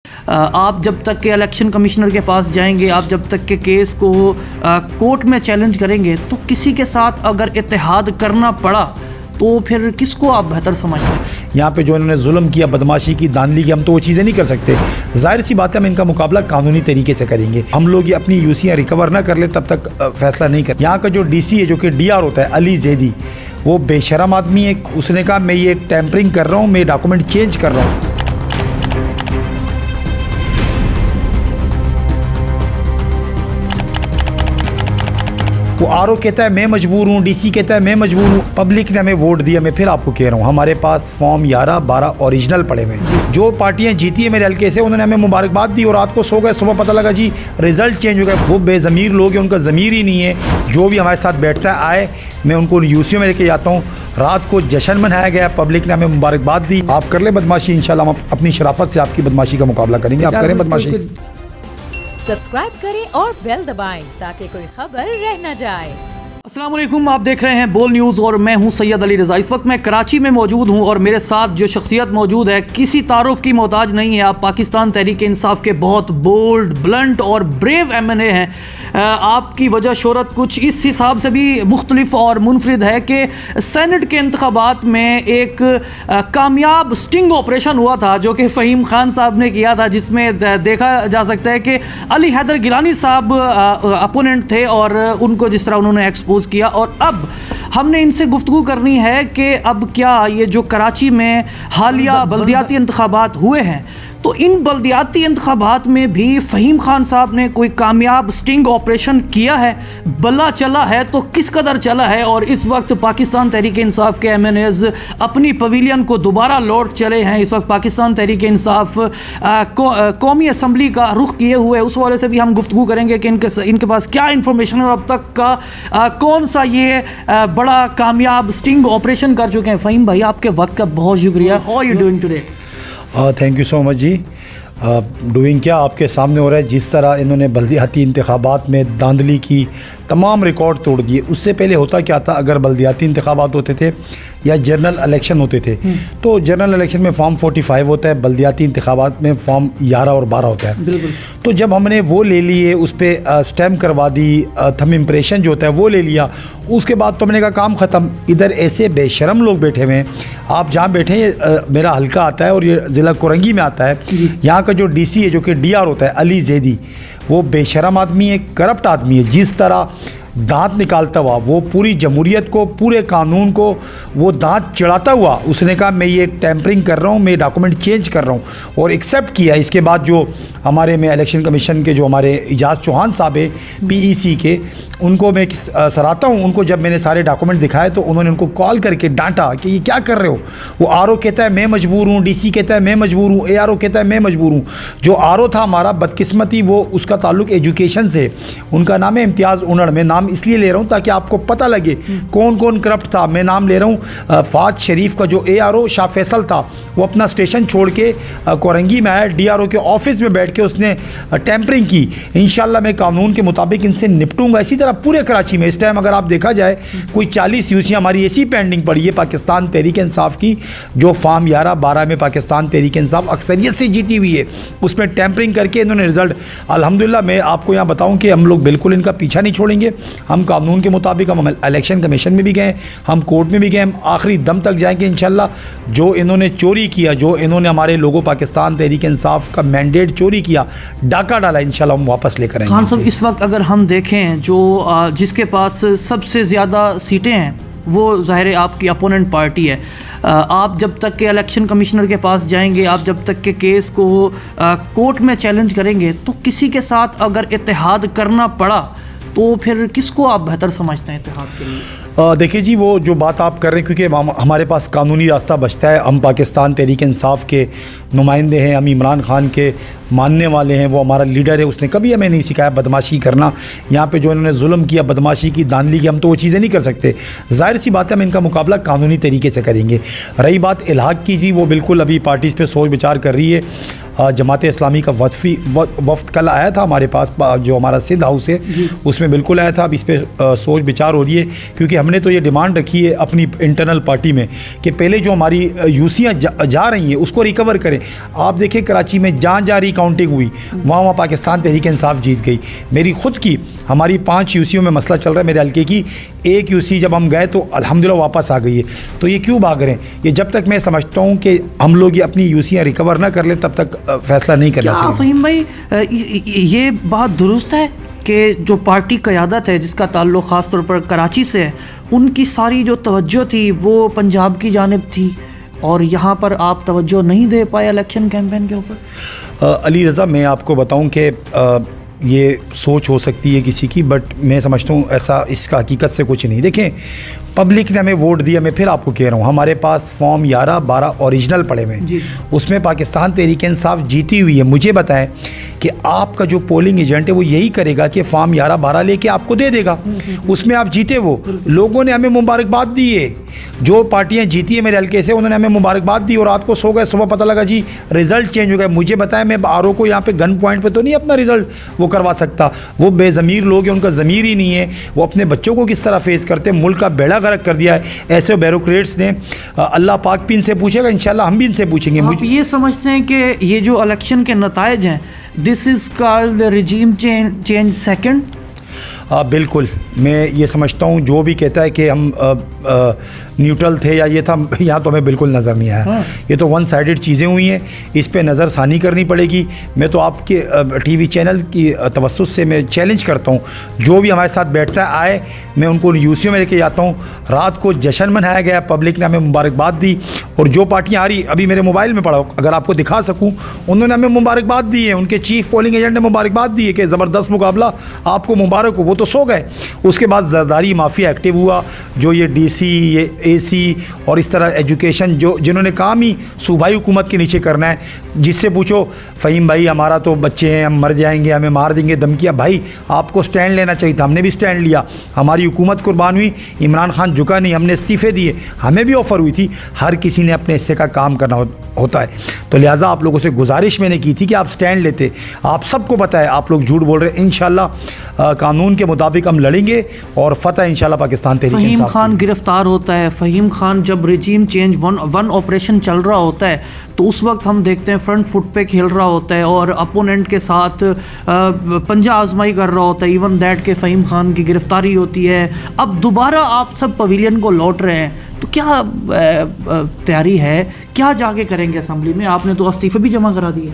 आप जब तक के इलेक्शन कमिश्नर के पास जाएंगे, आप जब तक के केस को कोर्ट में चैलेंज करेंगे, तो किसी के साथ अगर इत्तेहाद करना पड़ा तो फिर किसको आप बेहतर समझते हैं? यहाँ पे जो इन्होंने जुल्म किया, बदमाशी की, धांधली की, हम तो वो चीज़ें नहीं कर सकते। जाहिर सी बात है, हम इनका मुकाबला कानूनी तरीके से करेंगे। हम लोग ये अपनी यूसियाँ रिकवर ना कर ले तब तक फैसला नहीं कर। यहाँ का जो डीसी है, जो कि डीआर होता है, अली जैदी, वो बेशरम आदमी है। उसने कहा मैं ये टैंपरिंग कर रहा हूँ, मैं डॉक्यूमेंट चेंज कर रहा हूँ। वो आरओ कहता है मैं मजबूर हूँ, डीसी कहता है मैं मजबूर हूँ। पब्लिक ने हमें वोट दिया। मैं फिर आपको कह रहा हूँ, हमारे पास फॉर्म 11-12 ओरिजिनल पड़े हुए हैं। जो पार्टियाँ जीती है मेरे हल्के से, उन्होंने हमें मुबारकबाद दी और रात को सो गए, सुबह पता लगा जी रिजल्ट चेंज हो गया। वो बेज़मीर लोग हैं, उनका ज़मीर ही नहीं है। जो भी हमारे साथ बैठता है आए, मैं उनको यूसीओ में लेके जाता हूँ। रात को जश्न मनाया गया, पब्लिक ने हमें मुबारकबाद दी। आप कर ले बदमाशी, इंशाल्लाह हम अपनी शराफत से आपकी बदमाशी का मुकाबला करेंगे। आप करें बदमाशी। सब्सक्राइब करें और बेल दबाएं ताकि कोई खबर रह न जाए। अस्सलाम वालेकुम, आप देख रहे हैं बोल न्यूज़ और मैं हूं सैयद अली रज़ा। इस वक्त मैं कराची में मौजूद हूं और मेरे साथ जो शख्सियत मौजूद है किसी तारुफ की मोहताज नहीं है। आप पाकिस्तान तहरीक इंसाफ के बहुत बोल्ड, ब्लंट और ब्रेव एमएनए हैं। आपकी वजह शोहरत कुछ इस हिसाब से भी मुख्तलिफ और मुनफरिद है कि सेनेट के इंतखाबात में एक कामयाब स्टिंग ऑपरेशन हुआ था जो कि फ़हीम खान साहब ने किया था, जिसमें देखा जा सकता है कि अली हैदर गिलानी साहब अपोनेंट थे और उनको जिस तरह उन्होंने एक्सपोज किया। और अब हमने इनसे गुफ्तगू करनी है कि अब क्या ये जो कराची में हालिया बल्दियाती इंतखाबात हुए हैं, तो इन बल्दियाती इंतखाबात में भी फ़हीम खान साहब ने कोई कामयाब स्टिंग ऑपरेशन किया है, बला चला है तो किस कदर चला है। और इस वक्त पाकिस्तान तहरीक इंसाफ के एमएनएज़ अपनी पवेलियन को दोबारा लौट चले हैं। इस वक्त पाकिस्तान तहरीक इंसाफ कौमी असम्बली का रुख किए हुए, उस वाले से भी हम गुफ्तगू करेंगे कि इनके पास क्या इंफॉर्मेशन है और अब तक का कौन सा ये बड़ा कामयाब स्टिंग ऑपरेशन कर चुके हैं। फ़हीम भाई, आपके वक्त का बहुत शुक्रिया। How are you doing today? Thank you so much ji. Doing क्या आपके सामने हो रहा है। जिस तरह इन्होंने बल्दियाती इंतखाबात में धांधली की, तमाम रिकॉर्ड तोड़ दिए। उससे पहले होता क्या था, अगर बल्दियाती इंतखाबात होते थे या जनरल इलेक्शन होते थे तो जनरल इलेक्शन में फॉर्म 45 होता है, बल्दियाती इंतखाबात में फॉर्म 11 और 12 होता है। बिल्कुल। तो जब हमने वो ले लिए, उस पर स्टैम्प करवा दी, थंब इम्प्रेशन जो होता है वो ले लिया, उसके बाद तो हमने कहा काम ख़त्म। इधर ऐसे बेशरम लोग बैठे हुए हैं। आप जहाँ बैठे हैं, मेरा हल्का आता है और ये ज़िला कोरंगी में आता है। यहाँ का जो डीसी है, जो कि डीआर होता है, अली जैदी, वो बेशरम आदमी है, करप्ट आदमी है। जिस तरह दांत निकालता हुआ वो पूरी जमहूरियत को, पूरे कानून को वो दांत चढ़ाता हुआ उसने कहा मैं ये टैंपरिंग कर रहा हूँ, मैं डॉक्यूमेंट चेंज कर रहा हूँ और एक्सेप्ट किया। इसके बाद जो हमारे में इलेक्शन कमीशन के जो हमारे इजाज़ चौहान साहब है पीईसी के, उनको मैं सराहता हूँ। उनको जब मैंने सारे डॉक्यूमेंट दिखाए तो उन्होंने उनको कॉल करके डांटा कि ये क्या कर रहे हो। वो आरओ कहता है मैं मजबूर हूँ, डीसी कहता है मैं मजबूर हूँ, एआरओ कहता है मैं मजबूर हूँ। जो आरओ था हमारा, बदकिस्मती वो उसका ताल्लुक एजुकेशन से, उनका नाम है इम्तियाज़ उनड़। मैं नाम इसलिए ले रहा हूँ ताकि आपको पता लगे कौन कौन करप्ट था। मैं नाम ले रहा हूँ फाज शरीफ का, जो एआरओ शाह फैसल था, वो अपना स्टेशन छोड़ के कोरंगी में आया, डीआरओ के ऑफिस में बैठ के उसने टैंपरिंग की। इंशाल्लाह मैं कानून के मुताबिक इनसे निपटूंगा। इसी तरह पूरे कराची में इस टाइम अगर आप देखा जाए कोई 40 यूसियाँ हमारी ऐसी पेंडिंग पड़ी है पाकिस्तान तहरीक इंसाफ की, जो फॉर्म 11-12 में पाकिस्तान तहरीक इंसाफ अक्सरियत से जीती हुई है, उसमें टैंपरिंग करके इन्होंने रिजल्ट। अल्हम्दुलिल्लाह मैं आपको यहाँ बताऊँ कि हम लोग बिल्कुल इनका पीछा नहीं छोड़ेंगे। हम कानून के मुताबिक, हम इलेक्शन कमीशन में भी गए, हम कोर्ट में भी गए, हम आखिरी दम तक जाएंगे इंशाल्लाह। जो इन्होंने चोरी किया, जो इन्होंने हमारे लोगों पाकिस्तान तहरीक इंसाफ का मैंडेट चोरी किया, डाका डाला, इंशाल्लाह हम वापस लेकर आएंगे। खान साहब, इस वक्त अगर हम देखें जो जिसके पास सबसे ज़्यादा सीटें हैं वो ज़ाहिर है आपकी अपोनेंट पार्टी है। आप जब तक के इलेक्शन कमिश्नर के पास जाएंगे, आप जब तक के केस को कोर्ट में चैलेंज करेंगे, तो किसी के साथ अगर इत्तेहाद करना पड़ा तो फिर किसको आप बेहतर समझते हैं इत्तेहाद के लिए? देखिए जी, वो जो बात आप कर रहे हैं, क्योंकि हमारे पास कानूनी रास्ता बचता है। हम पाकिस्तान तहरीक इंसाफ के नुमाइंदे हैं, हम इमरान खान के मानने वाले हैं, वो हमारा लीडर है। उसने कभी हमें नहीं सिखाया बदमाशी करना। यहाँ पे जो इन्होंने जुल्म किया, बदमाशी की, धांधली की, हम तो वो चीज़ें नहीं कर सकते। जाहिर सी बात है, हम इनका मुकाबला कानूनी तरीके से करेंगे। रही बात इल्हाक की जी, वो बिल्कुल अभी पार्टी इस पर सोच विचार कर रही है। जमात इस्लामी का वफ्द कल आया था हमारे पास, जो हमारा सिंध हाउस है उसमें बिल्कुल आया था। अब इस पर सोच विचार हो रही है, क्योंकि हमने तो ये डिमांड रखी है अपनी इंटरनल पार्टी में कि पहले जो हमारी यूसियाँ जा रही हैं उसको रिकवर करें। आप देखिए कराची में जहाँ रिकाउंटिंग हुई वहाँ पाकिस्तान तहरीक इंसाफ जीत गई। मेरी खुद की हमारी 5 यूसियों में मसला चल रहा है मेरे हल्के की, 1 यूसी जब हम गए तो अल्हम्दुलिल्लाह वापस आ गई है। तो ये क्यों भाग रहे हैं? ये जब तक मैं समझता हूँ कि हम लोग ये अपनी यूसियाँ रिकवर ना कर ले तब तक फैसला नहीं करना चाहिए। फ़हीम भाई, ये बात दुरुस्त है कि जो पार्टी क़यादत है जिसका ताल्लुक़ ख़ास तौर पर कराची से है, उनकी सारी जो तवज्जो थी वो पंजाब की जानिब थी और यहाँ पर आप तवज्जो नहीं दे पाए इलेक्शन कैंपेन के ऊपर? अली रज़ा, मैं आपको बताऊँ कि ये सोच हो सकती है किसी की, बट मैं समझता हूँ ऐसा इसका हकीकत से कुछ नहीं। देखें, पब्लिक ने हमें वोट दिया, मैं फिर आपको कह रहा हूँ हमारे पास फॉर्म 11-12 ओरिजिनल पड़े हुए हैं, उसमें पाकिस्तान तहरीक इंसाफ जीती हुई है। मुझे बताएं कि आपका जो पोलिंग एजेंट है वो यही करेगा कि फॉर्म 11-12 लेके आपको दे देगा, उसमें आप जीते। वो लोगों ने हमें मुबारकबाद दी है, जो पार्टियां जीती है मेरे हल्के से उन्होंने हमें मुबारकबाद दी और रात को सो गए, सुबह पता लगा जी रिज़ल्ट चेंज हो गया। मुझे बताएं, मैं आरओ को यहाँ पे गन पॉइंट पे तो नहीं अपना रिज़ल्ट वो करवा सकता। वो बेज़मीर लोग हैं, उनका ज़मीर ही नहीं है। वो अपने बच्चों को किस तरह फेस करते हैं, मुल्क का बेड़ा गर्क कर दिया है ऐसे ब्यूरोक्रेट्स ने। अल्लाह पाक भी इनसे पूछेगा, इंशाल्लाह हम भी इनसे पूछेंगे। आप ये समझते हैं कि ये जो इलेक्शन के नताइज हैं, this is called regime change second? बिल्कुल, मैं ये समझता हूँ जो भी कहता है कि हम न्यूट्रल थे या ये था, यहाँ तो हमें बिल्कुल नज़र नहीं आया। ये तो वन साइडेड चीज़ें हुई हैं, इस पे नज़र सानी करनी पड़ेगी। मैं तो आपके टीवी चैनल की तवज्जो से मैं चैलेंज करता हूँ, जो भी हमारे साथ बैठता है आए, मैं उनको यूसियों में लेके जाता हूँ। रात को जश्न मनाया गया, पब्लिक ने हमें मुबारकबाद दी और जो पार्टियाँ आ रही, अभी मेरे मोबाइल में पड़ा, अगर आपको दिखा सकूँ, उन्होंने हमें मुबारकबाद दी है। उनके चीफ पोलिंग एजेंट ने मुबारकबाद दी है कि ज़बरदस्त मुकाबला, आपको मुबारक हो। वो तो सो गए। उसके बाद ज़रदारी माफिया एक्टिव हुआ, जो ये डीसी, ये एसी और इस तरह एजुकेशन जिन्होंने काम ही सूबाई हुकूमत के नीचे करना है। जिससे पूछो, फ़हीम भाई हमारा तो बच्चे हैं, हम मर जाएंगे, हमें मार देंगे, धमकियाँ। भाई आपको स्टैंड लेना चाहिए था, हमने भी स्टैंड लिया। हमारी हुकूमत कुर्बान हुई, इमरान खान झुका नहीं, हमने इस्तीफ़े दिए, हमें भी ऑफ़र हुई थी। हर किसी ने अपने हिस्से का काम करना होता है। तो लिहाजा आप लोगों से गुजारिश मैंने की थी कि आप स्टैंड लेते। आप सबको पता है आप लोग झूठ बोल रहे हैं। इंशाल्लाह कानून के मुताबिक हम लड़ेंगे और फतह इंशाल्लाह पाकिस्तान तहरीक इंसाफ। फ़हीम खान गिरफ्तार होता है। फ़हीम खान जब रिजीम चेंज वन ऑपरेशन चल रहा होता है तो उस वक्त हम देखते हैं फ्रंट फुट पे खेल रहा होता है और अपोनेंट के साथ पंजा आजमाई कर रहा होता है। इवन दैट के फ़हीम खान की गिरफ्तारी होती है। अब दोबारा आप सब पवेलियन को लौट रहे हैं, तो क्या तैयारी है, क्या जाके करेंगे असेंबली में? आपने तो इस्तीफ़े भी जमा करा दिए।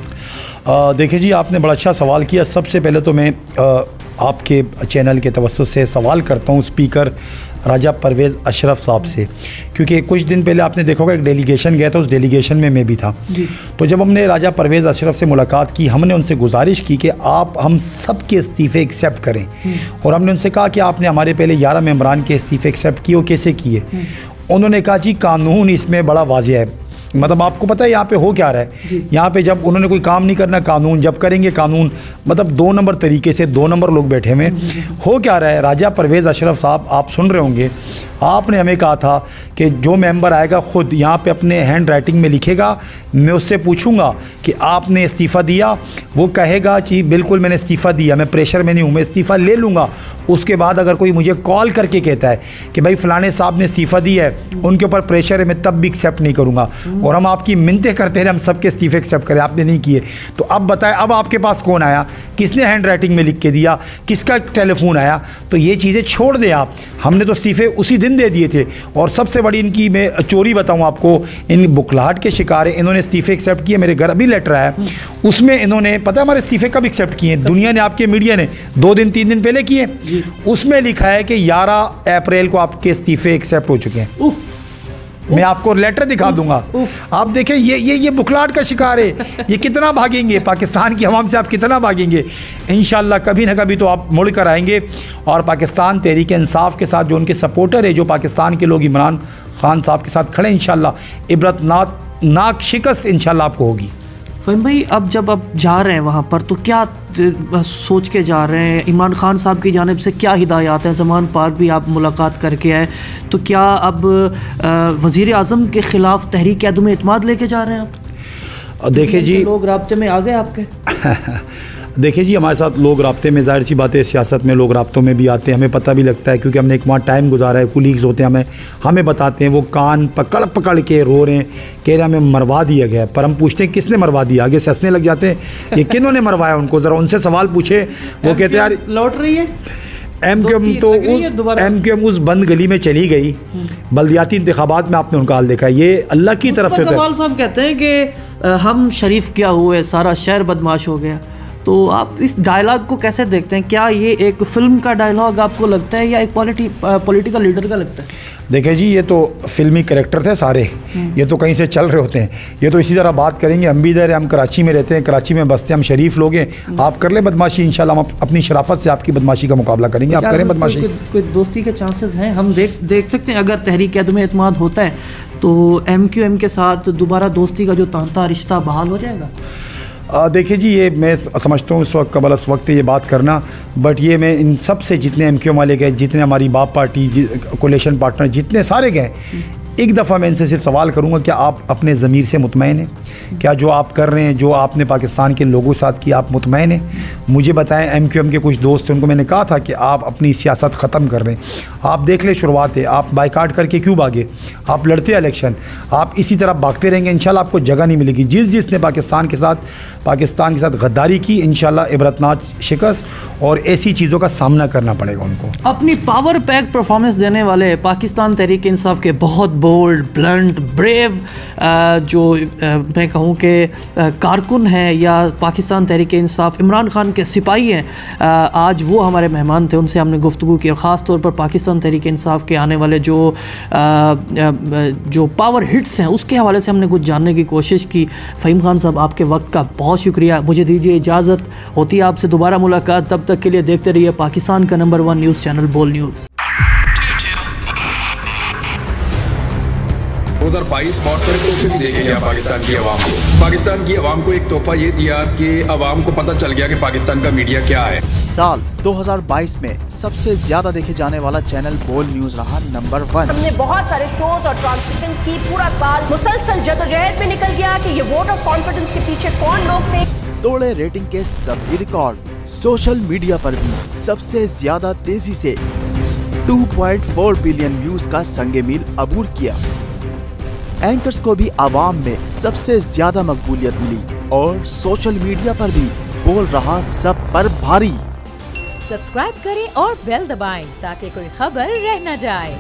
देखिए जी, आपने बड़ा अच्छा सवाल किया। सबसे पहले तो मैं आपके चैनल के तवज्जो से सवाल करता हूँ स्पीकर राजा परवेज़ अशरफ साहब से, क्योंकि कुछ दिन पहले आपने देखा होगा एक डेलीगेशन गया था, उस डेलीगेशन में मैं भी था। तो जब हमने राजा परवेज़ अशरफ से मुलाकात की, हमने उनसे गुजारिश की कि आप हम सब के इस्तीफ़े एक्सेप्ट करें और हमने उनसे कहा कि आपने हमारे पहले 11 मेंबरान के इस्तीफ़े एक्सेप्ट किए, वो कैसे किए? उन्होंने कहा जी कानून इसमें बड़ा वाज़ेह है। मतलब आपको पता है यहाँ पे हो क्या रहा है, यहाँ पे जब उन्होंने कोई काम नहीं करना कानून, जब करेंगे कानून, मतलब 2 नंबर तरीके से 2 नंबर लोग बैठे हुए। हो क्या रहा है, राजा परवेज़ अशरफ साहब आप सुन रहे होंगे, आपने हमें कहा था कि जो मेंबर आएगा ख़ुद यहाँ पे अपने हैंड राइटिंग में लिखेगा, मैं उससे पूछूंगा कि आपने इस्तीफ़ा दिया, वो कहेगा जी बिल्कुल मैंने इस्तीफ़ा दिया, मैं प्रेशर में नहीं हूँ, मैं इस्तीफ़ा ले लूँगा। उसके बाद अगर कोई मुझे कॉल करके कहता है कि भाई फ़लाने साहब ने इस्तीफ़ा दिया है, उनके ऊपर प्रेशर है, मैं तब भी एक्सेप्ट नहीं करूँगा। और हम आपकी मिन्नतें करते हैं हम सबके इस्तीफ़े एक्सेप्ट करें, आपने नहीं किए। तो अब बताएं, अब आपके पास कौन आया, किसने हैंड राइटिंग में लिख के दिया, किसका टेलीफोन आया? तो ये चीज़ें छोड़ दें आप। हमने तो इस्तीफ़े उसी दिन दे दिए थे। और सबसे बड़ी इनकी मैं चोरी बताऊं आपको, इन बुखलाहट के शिकार है। इन्होंने इस्तीफ़े एक्सेप्ट किए, मेरे घर अभी लेटर आया, उसमें इन्होंने पता है हमारे इस्तीफ़े कब एक्सेप्ट किए? दुनिया ने, आपके मीडिया ने 2 दिन 3 दिन पहले किए। उसमें लिखा है कि 11 अप्रैल को आपके इस्तीफ़े एक्सेप्ट हो चुके हैं। मैं आपको लेटर दिखा दूंगा। आप देखें, ये बुखलाहट का शिकार है। ये कितना भागेंगे पाकिस्तान की आवाम से, आप कितना भागेंगे? इंशाल्लाह कभी ना कभी तो आप मुड़ कर आएंगे और पाकिस्तान तहरीक इंसाफ के साथ जो उनके सपोर्टर है, जो पाकिस्तान के लोग इमरान खान साहब के साथ खड़े, इंशाल्लाह इबरतनाक शिकस्त इंशाल्लाह आपको होगी। फ़हीम भाई, अब जब आप जा रहे हैं वहाँ पर तो क्या सोच के जा रहे हैं? इमरान खान साहब की जानिब से क्या हिदायत हैं? ज़मान पार्क भी आप मुलाकात करके आए, तो क्या अब वज़ीर आज़म के ख़िलाफ़ तहरीक अदम एतमाद लेके जा रहे हैं आप? देखिए जी, लोग राब्ते में आ गए आपके। देखिए जी, हमारे साथ लोग राब्ते में, ज़ाहिर सी बात है सियासत में लोग राब्तों में भी आते हैं, हमें पता भी लगता है क्योंकि हमने एक वहाँ टाइम गुजारा है। कुलीग्स होते हैं, हमें बताते हैं, वो कान पकड़ पकड़ के रो रहे हैं, कह रहे हैं हमें मरवा दिया गया। पर हम पूछते हैं किसने मरवा दिया, आगे से हंसने लग जाते हैं, ये किन्होंने मरवाया उनको, ज़रा उनसे सवाल पूछे। वो कहते हैं यार लौट रही है MQM उस बंद गली में चली गई। बल्दियाती इंतखाबात में आपने उनका हाल देखा, ये अल्लाह की तरफ से। कमाल साहब कहते हैं कि हम शरीफ क्या हुए, सारा शहर बदमाश हो गया। तो आप इस डायलॉग को कैसे देखते हैं? क्या ये एक फिल्म का डायलॉग आपको लगता है या एक पॉलिटिकल लीडर का लगता है? देखिए जी, ये तो फिल्मी कैरेक्टर थे सारे, ये तो कहीं से चल रहे होते हैं। ये तो इसी तरह बात करेंगे, हम भी इधर हैं, हम कराची में रहते हैं, कराची में बसते हैं, हम शरीफ लोग हैं। आप कर ले बदमाशी, इंशाल्लाह हम अपनी शराफत से आपकी बदमाशी का मुकाबला करेंगे। आप करें बदमाशी। कोई दोस्ती के चांसेस हैं? हम देख सकते हैं अगर तहरीक अदम एतमाद होता है तो MQM के साथ दोबारा दोस्ती का जो तांता रिश्ता बहाल हो जाएगा। देखिए जी, ये मैं समझता हूँ इस वक्त कबल इस वक्त ये बात करना, बट ये मैं इन सब से जितने MQM वाले गए, जितने हमारी बाप पार्टी कोलेशन पार्टनर जितने सारे गए, एक दफ़ा मैं इनसे सिर्फ सवाल करूँगा, क्या आप अपने ज़मीर से मुतमईन हैं? क्या जो आप कर रहे हैं, जो आपने पाकिस्तान के लोगों के साथ किया, आप मुतमईन हैं? मुझे बताएं। MQM के कुछ दोस्त हैं, उनको मैंने कहा था कि आप अपनी सियासत ख़त्म कर रहे हैं। आप देख लें, शुरुआत है, आप बाइकाट करके क्यों भागे? आप लड़ते इलेक्शन, आप इसी तरह भागते रहेंगे, इंशाल्लाह आपको जगह नहीं मिलेगी। जिसने पाकिस्तान के साथ गद्दारी की, इंशाल्लाह इबरतनाक शिकस्त और ऐसी चीज़ों का सामना करना पड़ेगा उनको। अपनी पावर पैक परफॉर्मेंस देने वाले पाकिस्तान तहरीक इंसाफ के बहुत बोल्ड, ब्लंट, ब्रेव जो मैं कहूँ कि कारकुन हैं या पाकिस्तान तहरीक इंसाफ इमरान खान के सिपाही हैं, आज वो हमारे मेहमान थे, उनसे हमने गुफ्तगू की। और ख़ास तौर पर पाकिस्तान तहरीक इंसाफ के आने वाले जो पावर हिट्स हैं उसके हवाले से हमने कुछ जानने की कोशिश की। फ़हीम खान साहब, आपके वक्त का बहुत शुक्रिया। मुझे दीजिए इजाज़त, होती है आपसे दोबारा मुलाकात। तब तक के लिए देखते रहिए पाकिस्तान का नंबर 1 न्यूज़ चैनल बोल न्यूज़। 2022 बहुत सारे तोहफे भी देखे गया पाकिस्तान की आवाम को। पाकिस्तान की आवाम को एक तोहफा ये दिया कि आवाम को पता चल गया कि पाकिस्तान का मीडिया क्या है। साल 2022 में सबसे ज्यादा देखे जाने वाला चैनल बोल न्यूज रहा नंबर 1। हमने बहुत सारे शोज और ट्रांसमिशंस की, पूरा साल मुसलसल जदोजहद में निकल गया कि ये वोट ऑफ कॉन्फिडेंस के पीछे कौन लोग थे। तोड़े रेटिंग के सभी रिकॉर्ड। सोशल मीडिया पर भी सबसे ज्यादा तेजी से 2.4 बिलियन व्यूज का संगे मील अबूर किया। एंकर्स को भी आवाम में सबसे ज्यादा मकबूलियत मिली और सोशल मीडिया पर भी बोल रहा सब पर भारी। सब्सक्राइब करें और बेल दबाएं ताकि कोई खबर रह न जाए।